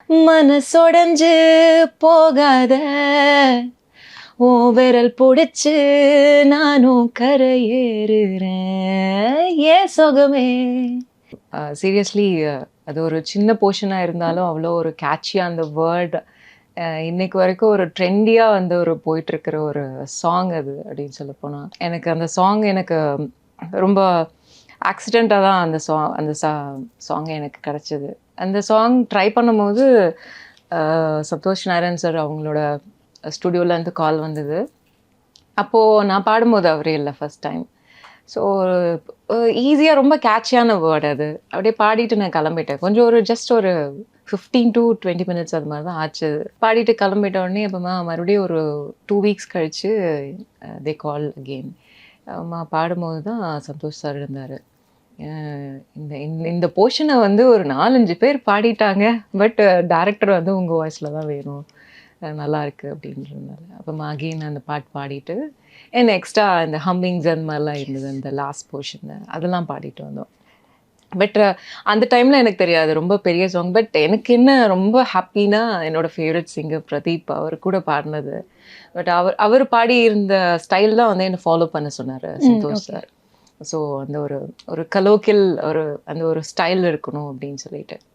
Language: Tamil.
மனசொடைஞ்சு போகாத உன் விரல் பிடிச்சு நானும் கரையேறுறேன் ஏன் சுகமே. சீரியஸ்லி அது ஒரு சின்ன போர்ஷனாக இருந்தாலும் அவ்வளோ ஒரு கேட்சியாக அந்த வேர்ட் இன்னைக்கு வரைக்கும் ஒரு ட்ரெண்டியாக வந்து ஒரு போயிட்டுருக்கிற ஒரு சாங் அது அப்படின்னு சொல்ல போனால். எனக்கு அந்த சாங் எனக்கு ரொம்ப ஆக்சிடெண்ட்டாக தான் அந்த சாங் எனக்கு கிடச்சிது. அந்த சாங் ட்ரை பண்ணும்போது சந்தோஷ் நாராயண் சார் அவங்களோட ஸ்டுடியோலேருந்து கால் வந்தது. அப்போது நான் பாடும்போது அவரே இல்லை ஃபஸ்ட் டைம். ஸோ ஈஸியாக ரொம்ப கேட்சியான வேர்ட் அது. அப்படியே பாடிட்டு நான் கிளம்பிட்டேன். கொஞ்சம் ஒரு ஜஸ்ட் ஒரு 15 to 20 மினிட்ஸ் அது மாதிரி தான் ஆச்சு. பாடிட்டு கிளம்பிட்ட உடனே அப்புறமா மறுபடியும் ஒரு 2 வீக்ஸ் கழிச்சு தே கால் அகெயின். பாடும்போது தான் சந்தோஷ் சார் இருந்தார். இந்த இந்த போர்ஷனை வந்து ஒரு 4-5 பேர் பாடிட்டாங்க. பட் டைரக்டர் வந்து உங்கள் வாய்ஸில் தான் வேணும், நல்லா இருக்குது அப்படின்றதுனால அப்புறமா அகெயின் அந்த பாட்டு பாடிட்டு எக்ஸ்ட்ரா இந்த ஹம்மிங்ஸ் அந்த மாதிரிலாம் இருந்தது. அந்த லாஸ்ட் போர்ஷன் அதெல்லாம் பாடிட்டு வந்தோம். பட் அந்த டைமில் எனக்கு தெரியாது ரொம்ப பெரிய சாங். பட் எனக்கு என்ன ரொம்ப ஹாப்பினா என்னோடய ஃபேவரட் சிங்கர் பிரதீப் அவர் கூட பாடினது. பட் அவர் பாடி இருந்த ஸ்டைல் தான் வந்து என்னை ஃபாலோ பண்ண சொன்னார் சந்தோஷ் சார். ஸோ அந்த ஒரு கலோக்கியல் அந்த ஒரு ஸ்டைல் இருக்கணும் அப்படின்னு சொல்லிட்டு